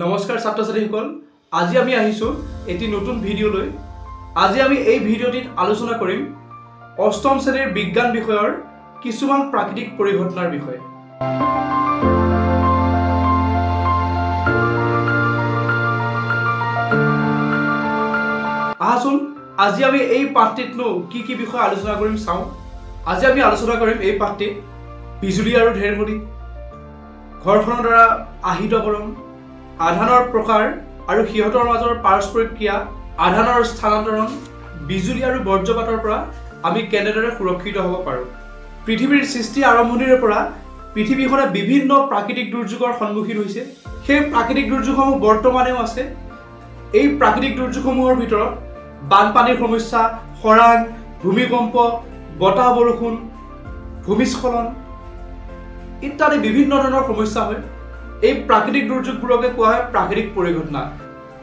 নমস্কাৰ ছাত্ৰ ছাত্ৰীসকল, আজি আমি আহিছোঁ এটি নতুন ভিডিঅ'লৈ। আজি আমি এই ভিডিঅ'টিত আলোচনা কৰিম অষ্টম শ্ৰেণীৰ বিজ্ঞান বিষয়ৰ কিছুমান প্ৰাকৃতিক পৰিঘটনাৰ বিষয়ে। আহাচোন আজি আমি এই পাঠটিতনো কি বিষয় আলোচনা কৰিম চাওঁ। আজি আমি আলোচনা কৰিম এই পাঠটিত বিজুলী আৰু ঢেৰেকণি, ঘৰখনৰ দ্বাৰা আহিতকৰণ, আধানৰ প্ৰকাৰ আৰু সিহঁতৰ মাজৰ পাৰস্পৰিক ক্ৰিয়া, আধানৰ স্থানান্তৰণ, বিজুলী আৰু বজ্ৰপাতৰ পৰা আমি কেনেদৰে সুৰক্ষিত হ'ব পাৰোঁ। পৃথিৱীৰ সৃষ্টি আৰম্ভণিৰে পৰা পৃথিৱীখনে বিভিন্ন প্ৰাকৃতিক দুৰ্যোগৰ সন্মুখীন হৈছে। সেই প্ৰাকৃতিক দুৰ্যোগসমূহ বৰ্তমানেও আছে। এই প্ৰাকৃতিক দুৰ্যোগসমূহৰ ভিতৰত বানপানীৰ সমস্যা, খৰাং, ভূমিকম্প, বতাহ বৰষুণ, ভূমিস্খলন ইত্যাদি বিভিন্ন ধৰণৰ সমস্যা হয়। এই প্ৰাকৃতিক দুৰ্যোগবোৰকে কোৱা হয় প্ৰাকৃতিক পৰিঘটনা।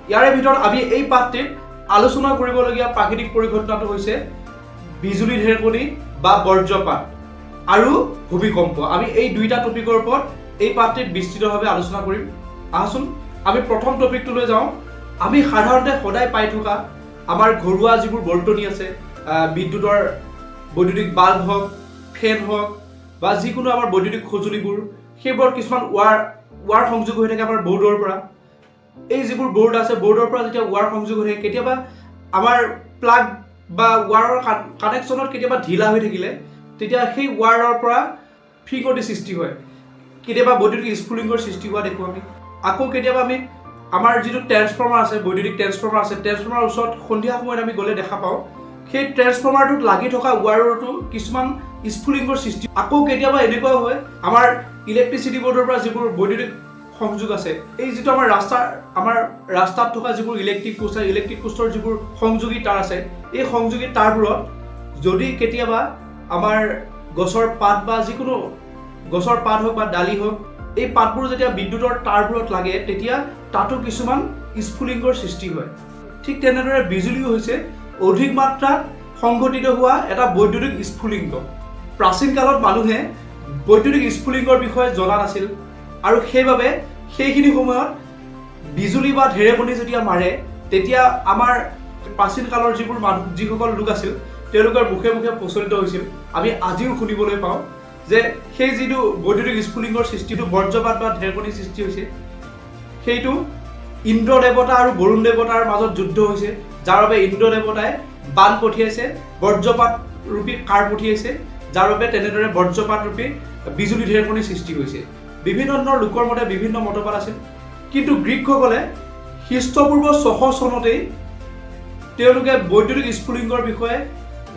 ইয়াৰে ভিতৰত আমি এই পাঠটিত আলোচনা কৰিবলগীয়া প্ৰাকৃতিক পৰিঘটনাটো হৈছে বিজুলী ঢেৰেকণি বা বজ্ৰপাত আৰু ভূমিকম্প। আমি এই দুইটা টপিকৰ ওপৰত এই পাঠটিত বিস্তৃতভাৱে আলোচনা কৰিম। আহাচোন আমি প্ৰথম টপিকটোলৈ যাওঁ। আমি সাধাৰণতে সদায় পাই থকা আমাৰ ঘৰুৱা যিবোৰ বৰ্তনী আছে, বৈদ্যুতিক বাল্ব হওক, ফেন হওক বা যিকোনো আমাৰ বৈদ্যুতিক সঁজুলিবোৰ, সেইবোৰত কিছুমান ৱাৰ সংযোগ হৈ থাকে আমাৰ বৰ্ডৰ পৰা। এই যিবোৰ বৰ্ড আছে, বৰ্ডৰ পৰা যেতিয়া ৱাৰ সংযোগ হৈ থাকে, কেতিয়াবা আমাৰ প্লাগ বা ৱাৰৰ কানেকশ্যনত কেতিয়াবা ঢিলা হৈ থাকিলে তেতিয়া সেই ৱাৰৰ পৰা ফিকটি সৃষ্টি হয়। কেতিয়াবা বৈদ্যুতিক স্ফুলিংগৰ সৃষ্টি হোৱা দেখোঁ আমি। আকৌ কেতিয়াবা আমি আমাৰ যিটো ট্ৰেন্সফৰ্মাৰ আছে, বৈদ্যুতিক ট্ৰেন্সফৰ্মাৰ আছে, ট্ৰেন্সফৰ্মাৰৰ ওচৰত সন্ধিয়া সময়ত আমি গ'লে দেখা পাওঁ সেই ট্ৰেন্সফৰ্মাৰটোত লাগি থকা ৱাৰতো কিছুমান স্ফুলিংগৰ সৃষ্টি। আকৌ কেতিয়াবা এনেকুৱাও হয় আমাৰ ইলেক্ট্ৰিচিটি বৰ্ডৰ পৰা যিবোৰ বৈদ্যুতিক সংযোগ আছে, এই যিটো আমাৰ ৰাস্তাত থকা যিবোৰ ইলেক্ট্ৰিক পোষ্টৰ যিবোৰ সংযোগী তাঁৰ আছে, এই সংযোগী তাঁৰবোৰত যদি কেতিয়াবা আমাৰ গছৰ পাত বা যিকোনো গছৰ পাত হওক বা ডালি হওক, এই পাতবোৰ যেতিয়া বিদ্যুতৰ তাঁৰবোৰত লাগে তেতিয়া তাতো কিছুমান স্ফুলিংগৰ সৃষ্টি হয়। ঠিক তেনেদৰে বিজুলীও হৈছে অধিক মাত্ৰাত সংঘটিত হোৱা এটা বৈদ্যুতিক স্ফুলিংগ। প্ৰাচীন কালত মানুহে বৈদ্যুতিক স্ফুলিংগৰ বিষয়ে জনা নাছিল আৰু সেইবাবে সেইখিনি সময়ত বিজুলী বা ঢেৰেকণি যেতিয়া মাৰে তেতিয়া আমাৰ প্ৰাচীন কালৰ যিসকল লোক আছিল তেওঁলোকৰ মুখে মুখে প্ৰচলিত হৈছিল। আমি আজিও শুনিবলৈ পাওঁ যে সেই যিটো বৈদ্যুতিক স্ফুলিংগৰ সৃষ্টিটো, বজ্ৰপাত বা ঢেৰেকণিৰ সৃষ্টি হৈছে, সেইটো ইন্দ্ৰ দেৱতা আৰু বৰুণ দেৱতাৰ মাজত যুদ্ধ হৈছে, যাৰ বাবে ইন্দ্ৰ দেৱতাই বান পঠিয়াইছে, বজ্ৰপাত ৰূপী কাঁড় পঠিয়াইছে, যাৰ বাবে তেনেদৰে বজ্ৰপাত ৰূপী বিজুলী ঢেৰেকণিৰ সৃষ্টি হৈছে। বিভিন্ন ধৰণৰ লোকৰ মতে বিভিন্ন মতবাদ আছিল, কিন্তু গ্ৰীকসকলে খ্ৰীষ্টপূৰ্ব 600 চনতেই তেওঁলোকে বৈদ্যুতিক স্ফুলিংগৰ বিষয়ে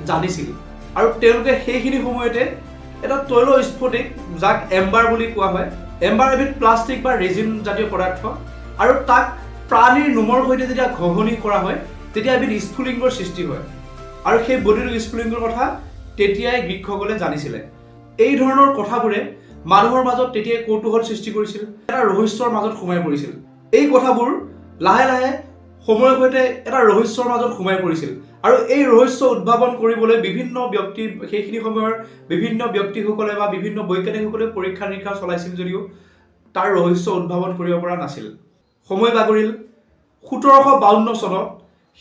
জানিছিল আৰু তেওঁলোকে সেইখিনি সময়তে এটা তৈল স্ফটিক, যাক এম্বাৰ বুলি কোৱা হয়, এম্বাৰ এবিধ প্লাষ্টিক বা ৰেজিন জাতীয় পদাৰ্থ, আৰু তাক প্ৰাণীৰ নোমৰ সৈতে যেতিয়া ঘঁহনি কৰা হয় তেতিয়া এবিধ স্ফুলিংগৰ সৃষ্টি হয়। আৰু সেই বৈদ্যুতিক স্ফুলিংগৰ কথা তেতিয়াই গ্ৰীকসকলে জানিছিলে। এই ধৰণৰ কথাবোৰে মানুহৰ মাজত তেতিয়াই কৌতূহল সৃষ্টি কৰিছিল, এটা ৰহস্যৰ মাজত সোমাই পৰিছিল। এই কথাবোৰ লাহে লাহে সময়ৰ সৈতে এটা ৰহস্যৰ মাজত সোমাই পৰিছিল আৰু এই ৰহস্য উদ্ভাৱন কৰিবলৈ সেইখিনি সময়ৰ বিভিন্ন ব্যক্তিসকলে বা বিভিন্ন বৈজ্ঞানিকসকলে পৰীক্ষা নিৰীক্ষা চলাইছিল যদিও তাৰ ৰহস্য উদ্ভাৱন কৰিব পৰা নাছিল। সময় বাগৰিল 1752 চনত।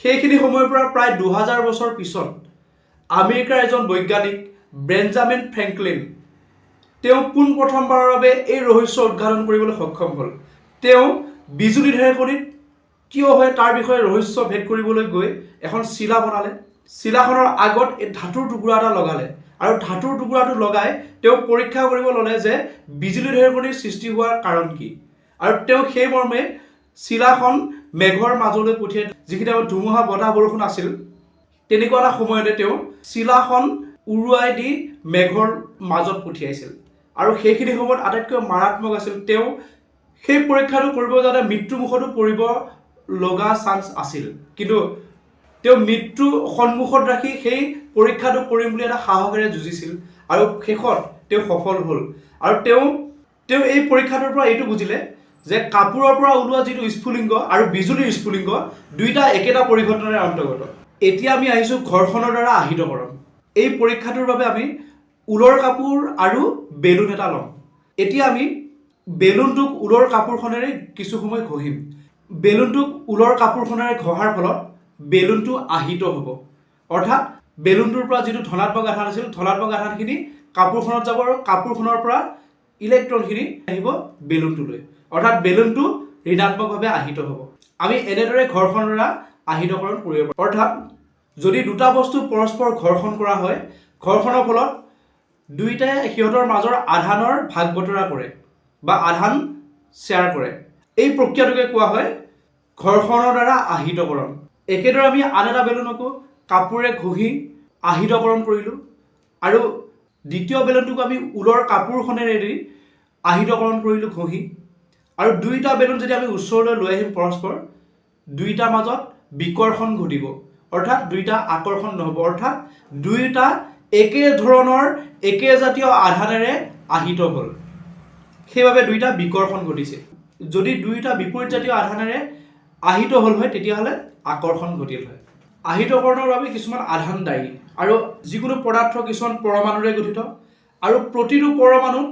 সেইখিনি সময়ৰ পৰা প্ৰায় 2000 বছৰ পিছত আমেৰিকাৰ এজন বৈজ্ঞানিক বেঞ্জামিন ফ্ৰেংকলিন, তেওঁ পোনপ্ৰথমবাৰৰ বাবে এই ৰহস্য উদ্ঘাটন কৰিবলৈ সক্ষম হ'ল। তেওঁ বিজুলী ঢেৰেকণিত কিয় হয় তাৰ বিষয়ে ৰহস্য ভেদ কৰিবলৈ গৈ এখন চিলা বনালে। চিলাখনৰ আগত এই ধাতুৰ টুকুৰা এটা লগালে আৰু ধাতুৰ টুকুৰাটো লগাই তেওঁ পৰীক্ষা কৰিব ল'লে যে বিজুলী ঢেৰেকণিৰ সৃষ্টি হোৱাৰ কাৰণ কি। আৰু তেওঁ সেই মৰ্মে চিলাখন মেঘৰ মাজলৈ পঠিয়াই, যিখিনি আমাৰ ধুমুহা বতাহ বৰষুণ আছিল, তেনেকুৱা এটা সময়তে তেওঁ চিলাখন উৰুৱাই দি মেঘৰ মাজত পঠিয়াইছিল। আৰু সেইখিনি সময়ত আটাইতকৈ মাৰাত্মক আছিল, তেওঁ সেই পৰীক্ষাটো কৰিব যাওঁতে মৃত্যুমুখতো পৰিব লগা চান্স আছিল, কিন্তু তেওঁ মৃত্যু সন্মুখত ৰাখি সেই পৰীক্ষাটো কৰিম বুলি এটা সাহসেৰে যুঁজিছিল আৰু শেষত তেওঁ সফল হ'ল। আৰু তেওঁ এই পৰীক্ষাটোৰ পৰা এইটো বুজিলে যে কাপোৰৰ পৰা ওলোৱা যিটো স্ফুলিংগ আৰু বিজুলীৰ স্ফুলিংগ দুইটা একেটা পৰিঘটনাৰে অন্তৰ্গত। এতিয়া আমি আহিছোঁ ঘৰখনৰ দ্বাৰা আহিতকৰণ। এই পৰীক্ষাটোৰ বাবে আমি ঊলৰ কাপোৰ আৰু বেলুন এটা ল'ম। এতিয়া আমি বেলুনটোক ঊলৰ কাপোৰখনেৰে কিছু সময় ঘঁহিম। বেলুনটোক ঊলৰ কাপোৰখনেৰে ঘঁহাৰ ফলত বেলুনটো আহিত হ'ব। অৰ্থাৎ বেলুনটোৰ পৰা যিটো ধনাত্মক আধান আছিল, ধনাত্মক আধানখিনি কাপোৰখনত যাব আৰু কাপোৰখনৰ পৰা ইলেক্ট্ৰনখিনি আহিব বেলুনটোলৈ। অৰ্থাৎ বেলুনটো ঋণাত্মকভাৱে আহিত হ'ব। আমি এনেদৰে ঘৰ্ষণৰ দ্বাৰা আহিতকৰণ কৰিব পাৰোঁ। অৰ্থাৎ যদি দুটা বস্তু পৰস্পৰ ঘৰ্ষণ কৰা হয়, ঘৰ্ষণৰ ফলত দুয়োটাই সিহঁতৰ মাজৰ আধানৰ ভাগ বতৰা কৰে বা আধান শ্বেয়াৰ কৰে। এই প্ৰক্ৰিয়াটোকে কোৱা হয় ঘৰ্ষণৰ দ্বাৰা আহিতকৰণ। একেদৰে আমি আন এটা বেলুনকো কাপোৰে ঘঁহি আহিতকৰণ কৰিলোঁ আৰু দ্বিতীয় বেলুনটোক আমি ঊলৰ কাপোৰখনেৰে আহিতকৰণ কৰিলোঁ ঘঁহি। আৰু দুইটা বেলুন যেতিয়া আমি ওচৰলৈ লৈ আহিম পৰস্পৰ, দুইটাৰ মাজত বিকৰ্ষণ ঘটিব। অৰ্থাৎ দুইটা আকৰ্ষণ নহ'ব। অৰ্থাৎ দুয়োটা একে ধৰণৰ একে জাতীয় আধানেৰে আহিত হ'ল, সেইবাবে দুইটা বিকৰ্ষণ ঘটিছে। যদি দুয়োটা বিপৰীত জাতীয় আধানেৰে আহিত হ'ল হয় তেতিয়াহ'লে আকৰ্ষণ ঘটিল হয়। আহিতকৰণৰ বাবে কিছুমান আধান দায়ী আৰু যিকোনো পদাৰ্থ কিছুমান পৰমাণুৰে গঠিত আৰু প্ৰতিটো পৰমাণুত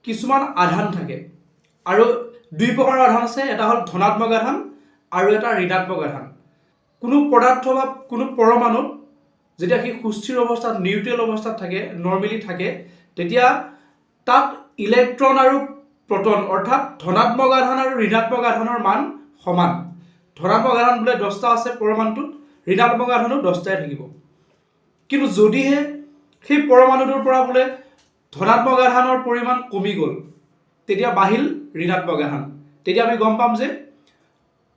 কিছুমান আধান থাকে আৰু দুই প্ৰকাৰৰ আধান আছে, এটা হ'ল ধনাত্মক আধান আৰু এটা ঋণাত্মক আধান। কোনো পদাৰ্থ বা কোনো পৰমাণুত যেতিয়া সি সুস্থিৰ অৱস্থাত নিউট্ৰেল অৱস্থাত থাকে, নৰ্মেলি থাকে, তেতিয়া তাত ইলেক্ট্ৰন আৰু প্ৰটন অৰ্থাৎ ধনাত্মক আধান আৰু ঋণাত্মক আধানৰ মান সমান। ধনাত্মক আধান বোলে 10টা আছে পৰমাণুটোত, ঋণাত্মক আধানো 10টাই থাকিব। কিন্তু যদিহে সেই পৰমাণুটোৰ পৰা বোলে ধনাত্মক আধানৰ পৰিমাণ কমি গ'ল, তেতিয়া বাঢ়িল ঋণাত্মক আধান, তেতিয়া আমি গম পাম যে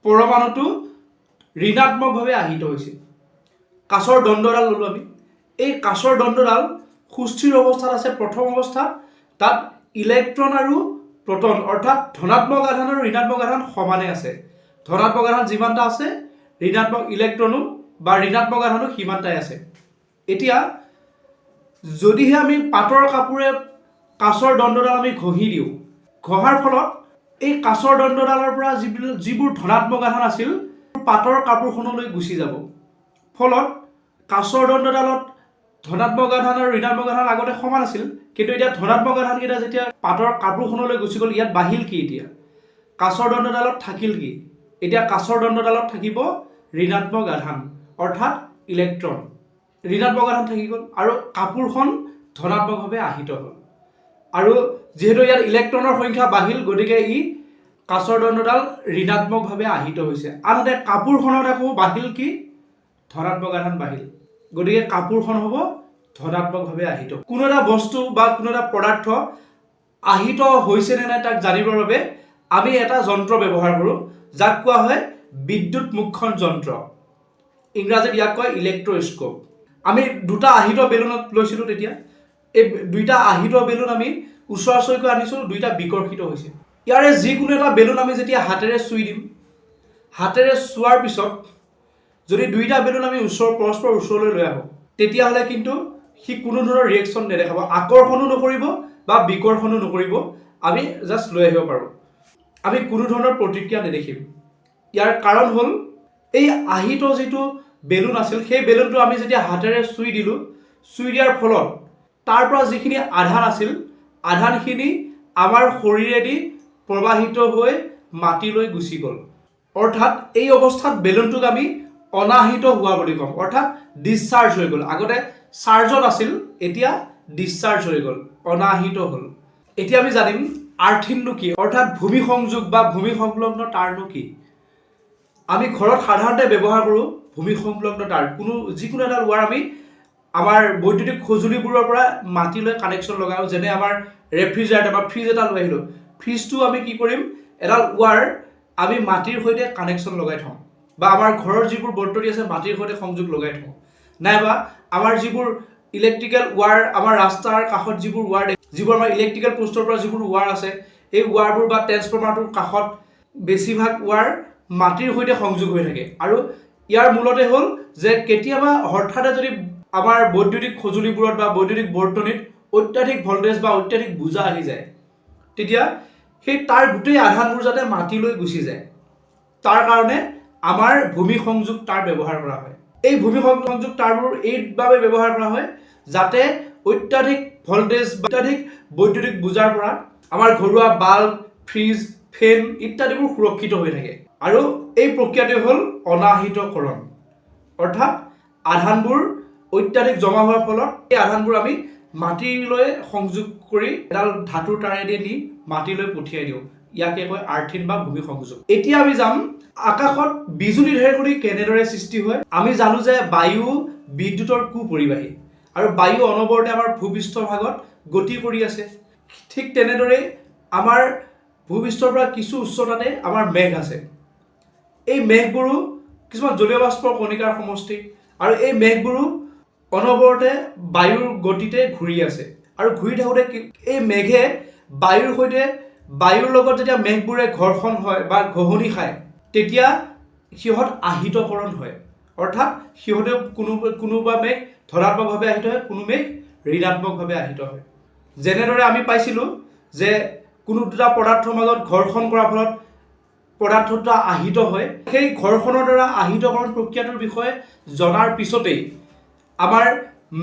পৰমাণুটো ঋণাত্মকভাৱে আহিত হৈছে। কাঁচৰ দণ্ডডাল ল'লোঁ আমি। এই কাঁচৰ দণ্ডডাল সুস্থিৰ অৱস্থাত আছে প্ৰথম অৱস্থাত, তাত ইলেক্ট্ৰন আৰু প্ৰটন অৰ্থাৎ ধনাত্মক আধান আৰু ঋণাত্মক আধান সমানে আছে। ধনাত্মক আধান যিমানটা আছে, ঋণাত্মক ইলেক্ট্ৰনো বা ঋণাত্মক আধানো সিমানটাই আছে। এতিয়া যদিহে আমি পাটৰ কাপোৰে কাঁচৰ দণ্ডডাল আমি ঘঁহি দিওঁ, ঘঁহাৰ ফলত এই কাঁচৰ দণ্ডডালৰ পৰা যিবোৰ ধনাত্মক আধান আছিল পাটৰ কাপোৰখনলৈ গুচি যাব। ফলত কাঁচৰ দণ্ডডালত ধনাত্মক আধান আৰু ঋণাত্মক আধান আগতে সমান আছিল, কিন্তু এতিয়া ধনাত্মক আধানকেইটা যেতিয়া পাটৰ কাপোৰখনলৈ গুচি গ'ল, ইয়াত বাঢ়িল কি? এতিয়া কাঁচৰ দণ্ডডালত থাকিল কি? এতিয়া কাঁচৰ দণ্ডডালত থাকিব ঋণাত্মক আধান অৰ্থাৎ ইলেক্ট্ৰন। ঋণাত্মক আধান থাকি গ'ল আৰু কাপোৰখন ধনাত্মকভাৱে আহিত হ'ল। আৰু যিহেতু ইয়াত ইলেক্ট্ৰনৰ সংখ্যা বাঢ়িল, গতিকে ই কাঁচৰ দণ্ডডাল ঋণাত্মকভাৱে আহিত হৈছে। আনহাতে কাপোৰখনত আকৌ বাঢ়িল কি? ধনাত্মক আধান বাঢ়িল, গতিকে কাপোৰখন হ'ব ধনাত্মকভাৱে আহিত। কোনো এটা বস্তু বা কোনো এটা পদাৰ্থ আহিত হৈছে নে নাই তাক জানিবৰ বাবে আমি এটা যন্ত্ৰ ব্যৱহাৰ কৰোঁ, যাক কোৱা হয় বিদ্যুৎ মুক্ষণ যন্ত্ৰ। ইংৰাজীত ইয়াক কয় ইলেক্ট্ৰস্কোপ। আমি দুটা আহিত বেলুনত লৈছিলোঁ, তেতিয়া এই দুইটা আহিত বেলুন আমি ওচৰাওচৰিকৈ আনিছোঁ, দুইটা বিকৰ্ষিত হৈছে। ইয়াৰে যিকোনো এটা বেলুন আমি যেতিয়া হাতেৰে চুই দিম, হাতেৰে চোৱাৰ পিছত যদি দুইটা বেলুন আমি পৰস্পৰ ওচৰলৈ লৈ আহোঁ, তেতিয়াহ'লে কিন্তু সি কোনো ধৰণৰ ৰিয়েকশ্যন নেদেখাব, আকৰ্ষণো নকৰিব বা বিকৰ্ষণো নকৰিব। আমি জাষ্ট লৈ আহিব পাৰোঁ, আমি কোনো ধৰণৰ প্ৰতিক্ৰিয়া নেদেখিম। ইয়াৰ কাৰণ হ'ল এই আহিত যিটো বেলুন আছিল, সেই বেলুনটো আমি যেতিয়া হাতেৰে চুই দিলোঁ, চুই দিয়াৰ ফলত তাৰ পৰা যিখিনি আধান আছিল, আধানখিনি আমাৰ শৰীৰেদি প্ৰবাহিত হৈ মাটিলৈ গুচি গ'ল। অৰ্থাৎ এই অৱস্থাত বেলুনটোক আমি অনাহিত হোৱা বুলি ক'ম, অৰ্থাৎ ডিছচাৰ্জ হৈ গ'ল। আগতে চাৰ্জত আছিল, এতিয়া ডিছচাৰ্জ হৈ গ'ল, অনাহিত হ'ল। এতিয়া আমি জানিম আৰ্থিংনো কি, অৰ্থাৎ ভূমি সংযোগ বা ভূমি সংলগ্ন তাঁৰনো কি। আমি ঘৰত সাধাৰণতে ব্যৱহাৰ কৰোঁ ভূমি সংলগ্ন তাঁৰ। যিকোনো এটা ৱাৰ আমি আমাৰ বৈদ্যুতিক সঁজুলিবোৰৰ পৰা মাটিলৈ কানেকশ্যন লগাওঁ। যেনে আমাৰ ৰেফ্ৰিজাৰেটৰ বা ফ্ৰিজ এটা লৈ আহিলোঁ, ফ্ৰিজটো আমি কি কৰিম, এডাল ৱাৰ আমি মাটিৰ সৈতে কানেকশ্যন লগাই থওঁ, বা আমাৰ ঘৰৰ যিবোৰ বৰ্তনী আছে মাটিৰ সৈতে সংযোগ লগাই থওঁ। নাইবা আমাৰ যিবোৰ ইলেক্ট্ৰিকেল ৱাৰ, আমাৰ ৰাস্তাৰ কাষত যিবোৰ ৱাৰ, যিবোৰ আমাৰ ইলেক্ট্ৰিকেল পোষ্টৰ পৰা যিবোৰ ৱাৰ আছে, এই ৱাৰবোৰ বা ট্ৰেন্সফৰ্মাৰটোৰ কাষত বেছিভাগ ৱাৰ মাটিৰ সৈতে সংযোগ হৈ থাকে। আৰু ইয়াৰ মূলতে হ'ল যে কেতিয়াবা হঠাতে যদি আমাৰ বৈদ্যুতিক সঁজুলিবোৰত বা বৈদ্যুতিক বৰ্তনীত অত্যাধিক ভল্টেজ বা অত্যাধিক বোজা আহি যায়, তেতিয়া সেই তাৰ গোটেই আধানবোৰ যাতে মাটিলৈ গুচি যায়, তাৰ কাৰণে আমাৰ ভূমি সংযোগ তাঁৰ ব্যৱহাৰ কৰা হয়। এই ভূমি সংযোগ তাঁৰবোৰ এইভাবে ব্যৱহাৰ কৰা হয় যাতে অত্যাধিক ভল্টেজ বা অত্যাধিক বৈদ্যুতিক বোজাৰ পৰা আমাৰ ঘৰুৱা বাল্ব, ফ্ৰিজ, ফেন ইত্যাদিবোৰ সুৰক্ষিত হৈ থাকে। আৰু এই প্ৰক্ৰিয়াটো হ'ল অনাহিতকৰণ, অৰ্থাৎ আধানবোৰ অত্যাধিক জমা হোৱাৰ ফলত এই আধানবোৰ আমি মাটিলৈ সংযোগ কৰি এডাল ধাতুৰ তাৰেদি নি মাটিলৈ পঠিয়াই দিওঁ। ইয়াকে কয় আৰ্থিন বা ভূমি সংযোগ। এতিয়া আমি যাম আকাশত বিজুলী ঢেৰেকণি কেনেদৰে সৃষ্টি হয়। আমি জানো যে বায়ু বিদ্যুতৰ কুপৰিবাহী আৰু বায়ু অনবৰতে আমাৰ ভূপৃষ্ঠৰ ভাগত গতি কৰি আছে। ঠিক তেনেদৰে আমাৰ ভূপৃষ্ঠৰ পৰা কিছু উচ্চতাতে আমাৰ মেঘ আছে। এই মেঘবোৰো কিছুমান জলীয় বাষ্পৰ কণিকাৰ সমষ্টি আৰু এই মেঘবোৰো অনবৰতে বায়ুৰ গতিতে ঘূৰি আছে আৰু ঘূৰি থাকোঁতে এই মেঘে বায়ুৰ লগত যেতিয়া মেঘবোৰে ঘৰ্ষণ হয় বা ঘঁহনি খায়, তেতিয়া সিহঁত আহিতকৰণ হয়। অৰ্থাৎ সিহঁতে কোনোবা মেঘ ধনাত্মকভাৱে আহিত হয়, কোনো মেঘ ঋণাত্মকভাৱে আহিত হয়। যেনেদৰে আমি পাইছিলোঁ যে কোনো দুটা পদাৰ্থৰ মাজত ঘৰ্ষণ কৰাৰ ফলত পদাৰ্থ দুটা আহিত হয়। সেই ঘৰ্ষণৰ দ্বাৰা আহিতকৰণ প্ৰক্ৰিয়াটোৰ বিষয়ে জনাৰ পিছতেই আমাৰ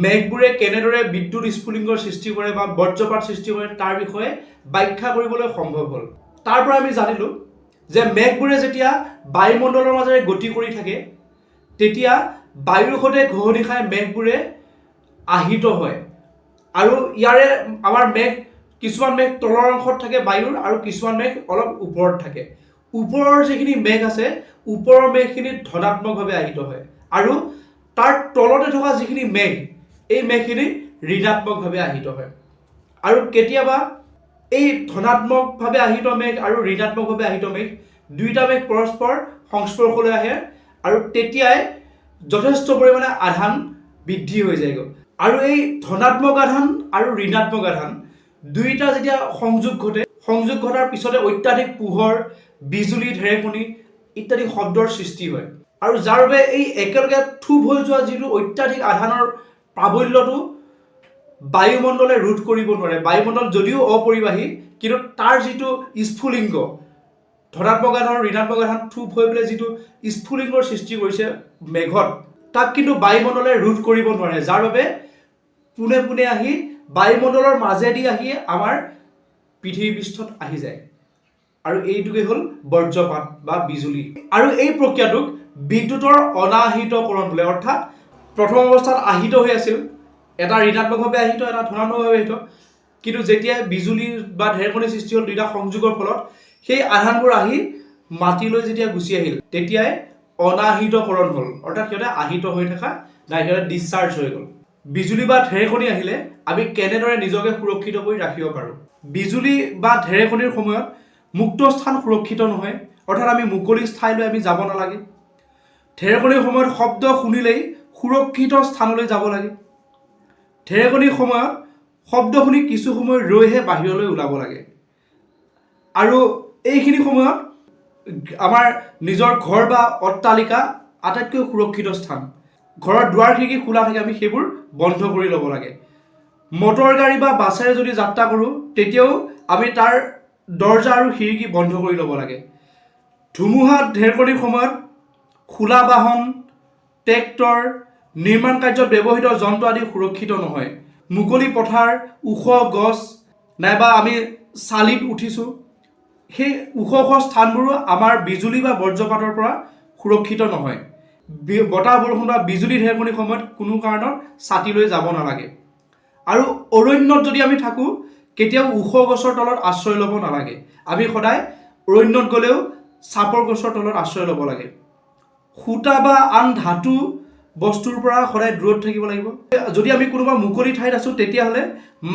মেঘবোৰে কেনেদৰে বিদ্যুৎ স্ফুলিংগৰ সৃষ্টি কৰে বা বজ্ৰপাত সৃষ্টি কৰে তাৰ বিষয়ে ব্যাখ্যা কৰিবলৈ সম্ভৱ হ'ল। তাৰ পৰা আমি জানিলোঁ যে মেঘবোৰে যেতিয়া বায়ুমণ্ডলৰ মাজেৰে গতি কৰি থাকে, তেতিয়া বায়ুৰ সৈতে ঘঁহনি খাই মেঘবোৰে আহিত হয়। আৰু ইয়াৰে আমাৰ কিছুমান মেঘ তলৰ অংশত থাকে বায়ুৰ আৰু কিছুমান মেঘ অলপ ওপৰত থাকে। ওপৰৰ যিখিনি মেঘ আছে, ওপৰৰ মেঘখিনি ধনাত্মকভাৱে আহিত হয় আৰু তাৰ তলতে থকা যিখিনি মেঘ, এই মেঘখিনি ঋণাত্মকভাৱে আহিত হয়। আৰু কেতিয়াবা এই ধনাত্মকভাৱে আহিত মেঘ আৰু ঋণাত্মকভাৱে আহিত মেঘ দুয়োটা মেঘ পৰস্পৰ সংস্পৰ্শলৈ আহে আৰু তেতিয়াই যথেষ্ট পৰিমাণে আধান বৃদ্ধি হৈ যায়গৈ। আৰু এই ধনাত্মক আধান আৰু ঋণাত্মক আধান দুয়োটা যেতিয়া সংযোগ ঘটাৰ পিছতে অত্যাধিক পোহৰ, বিজুলী, ঢেৰেকণি ইত্যাদি শব্দৰ সৃষ্টি হয়। আৰু যাৰ বাবে এই একেলগে থুপ হৈ যোৱা যিটো অত্যাধিক আধানৰ প্ৰাবল্যটো বায়ুমণ্ডলে ৰোধ কৰিব নোৱাৰে। বায়ুমণ্ডল যদিও অপৰিবাহী, কিন্তু তাৰ যিটো স্ফুলিংগ, ধনাত্মক আধান আৰু ঋণাত্মক আধান থুপ হৈ পেলাই যিটো স্ফুলিংগৰ সৃষ্টি কৰিছে মেঘত, তাক কিন্তু বায়ুমণ্ডলে ৰোধ কৰিব নোৱাৰে। যাৰ বাবে পোনে পোনে আহি বায়ুমণ্ডলৰ মাজেদি আহি আমাৰ পৃথিৱী পৃষ্ঠত আহি যায়। আৰু এইটোকে হ'ল বজ্ৰপাত বা বিজুলী। আৰু এই প্ৰক্ৰিয়াটোক বিদ্যুতৰ অনাহিতকৰণ বোলে। অৰ্থাৎ প্ৰথম অৱস্থাত আহিত হৈ আছিল, এটা ঋণাত্মকভাৱে আহিত, এটা ধনাত্মকভাৱে আহিত, কিন্তু যেতিয়া বিজুলী বা ঢেৰেকণি সৃষ্টি হ'ল দুইটা সংযোগৰ ফলত, সেই আধানবোৰ আহি মাটিলৈ যেতিয়া গুচি আহিল, তেতিয়াই অনাহিতকৰণ হ'ল। অৰ্থাৎ সিহঁতে আহিত হৈ থকা নাই, সিহঁতে ডিছচাৰ্জ হৈ গ'ল। বিজুলী বা ঢেৰেকণি আহিলে আমি কেনেদৰে নিজকে সুৰক্ষিত কৰি ৰাখিব পাৰোঁ? বিজুলী বা ঢেৰেকণিৰ সময়ত মুক্ত স্থান সুৰক্ষিত নহয়, অৰ্থাৎ আমি মুকলি ঠাইলৈ আমি যাব নালাগে। ঢেৰেকণিৰ সময়ত শব্দ শুনিলেই সুৰক্ষিত স্থানলৈ যাব লাগে। ঢেৰেকণিৰ সময়ত শব্দ শুনি কিছু সময় ৰৈহে বাহিৰলৈ ওলাব লাগে। আৰু এইখিনি সময়ত আমাৰ নিজৰ ঘৰ বা অট্টালিকা আটাইতকৈ সুৰক্ষিত স্থান। ঘৰৰ দুৱাৰ খিৰিকী খোলা থাকে, আমি সেইবোৰ বন্ধ কৰি ল'ব লাগে। মটৰ গাড়ী বা বাছেৰে যদি যাত্ৰা কৰোঁ, তেতিয়াও আমি তাৰ দৰ্জা আৰু খিৰিকী বন্ধ কৰি ল'ব লাগে। ধুমুহা ঢেৰেকণিৰ সময়ত খোলা বাহন, ট্ৰেক্টৰ, নিৰ্মাণ কাৰ্যত ব্যৱহৃত যন্ত্ৰ আদি সুৰক্ষিত নহয়। মুকলি পথাৰ, ওখ গছ নাইবা আমি চালিত উঠিছোঁ, সেই ওখ স্থানবোৰো আমাৰ বিজুলী বা বজ্ৰপাতৰ পৰা সুৰক্ষিত নহয়। বতাহ বৰষুণ বা বিজুলী ঢেৰেকণিৰ সময়ত কোনো কাৰণত ছাতি লৈ যাব নালাগে। আৰু অৰণ্যত যদি আমি থাকোঁ, কেতিয়াও ওখ গছৰ তলত আশ্ৰয় ল'ব নালাগে। আমি সদায় অৰণ্যত গ'লেও চাপৰ গছৰ তলত আশ্ৰয় ল'ব লাগে। সূতা বা আন ধাতু বস্তুৰ পৰা সদায় দূৰত থাকিব লাগিব। যদি আমি কোনোবা মুকলি ঠাইত আছোঁ, তেতিয়াহ'লে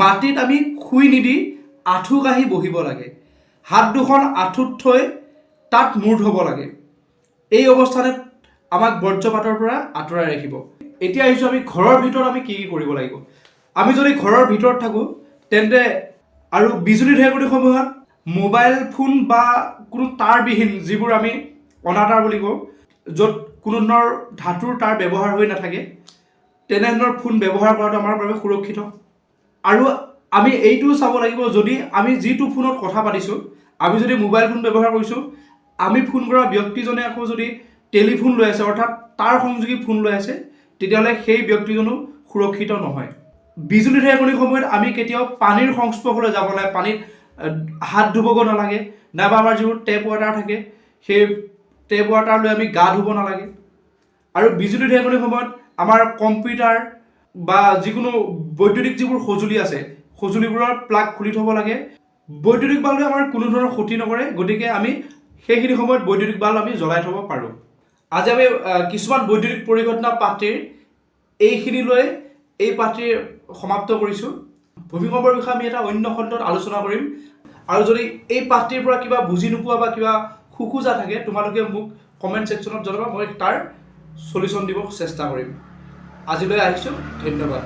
মাটিত আমি শুই নিদি আঁঠু কাঢ়ি বহিব লাগে। হাত দুখন আঁঠুত থৈ তাত মূৰ থ'ব লাগে। এই অৱস্থাটোত আমাক বজ্ৰপাতৰ পৰা আঁতৰাই ৰাখিব। এতিয়া আহিছোঁ আমি ঘৰৰ ভিতৰত আমি কি কৰিব লাগিব। আমি যদি ঘৰৰ ভিতৰত থাকোঁ, তেন্তে আৰু বিজুলী ঢেৰেকণিৰ সময়ত মোবাইল ফোন বা কোনো তাঁৰবিহীন, যিবোৰ আমি অনাতাঁৰ বুলি কওঁ, য'ত কোনো ধৰণৰ ধাতুৰ তাঁৰ ব্যৱহাৰ হৈ নাথাকে, তেনেধৰণৰ ফোন ব্যৱহাৰ কৰাটো আমাৰ বাবে সুৰক্ষিত। আৰু আমি এইটোও চাব লাগিব, যদি আমি যিটো ফোনত কথা পাতিছোঁ, আমি যদি মোবাইল ফোন ব্যৱহাৰ কৰিছোঁ, আমি ফোন কৰা ব্যক্তিজনে আকৌ যদি টেলিফোন লৈ আছে, অৰ্থাৎ তাৰ সংযোগী ফোন লৈ আছে, তেতিয়াহ'লে সেই ব্যক্তিজনো সুৰক্ষিত নহয়। বিজুলী ঢেৰেকণিৰ সময়ত আমি কেতিয়াও পানীৰ সংস্পৰ্শলৈ যাব নালাগে। পানীত হাত ধুবগৈ নালাগে, নাইবা আমাৰ যিবোৰ টেপ ৱাটাৰ থাকে সেই টেপ ৱাটাৰ লৈ আমি গা ধুব নালাগে। আৰু বিজুলী ঢেৰেকনিৰ সময়ত আমাৰ কম্পিউটাৰ বা যিকোনো বৈদ্যুতিক যিবোৰ সঁজুলি আছে সঁজুলিবোৰৰ প্লাগ খুলি থ'ব লাগে। বৈদ্যুতিক বাল্বে আমাৰ কোনো ধৰণৰ ক্ষতি নকৰে, গতিকে আমি সেইখিনি সময়ত বৈদ্যুতিক বাল্ব আমি জ্বলাই থ'ব পাৰোঁ। আজি আমি কিছুমান বৈদ্যুতিক পৰিঘটনা পাঠটিৰ এইখিনি লৈ এই পাঠটি সমাপ্ত কৰিছোঁ। ভূমিকম্পৰ বিষয়ে আমি এটা অন্য খণ্ডত আলোচনা কৰিম। আৰু যদি এই পাঠটিৰ পৰা কিবা বুজি নোপোৱা বা কিবা খোকোজা থাকে তোমালোকে মোক কমেণ্ট ছেকশ্যনত জনাবা, মই তাৰ সলিউশ্যন দিব চেষ্টা কৰিম। আজিলৈ আহিছোঁ, ধন্যবাদ।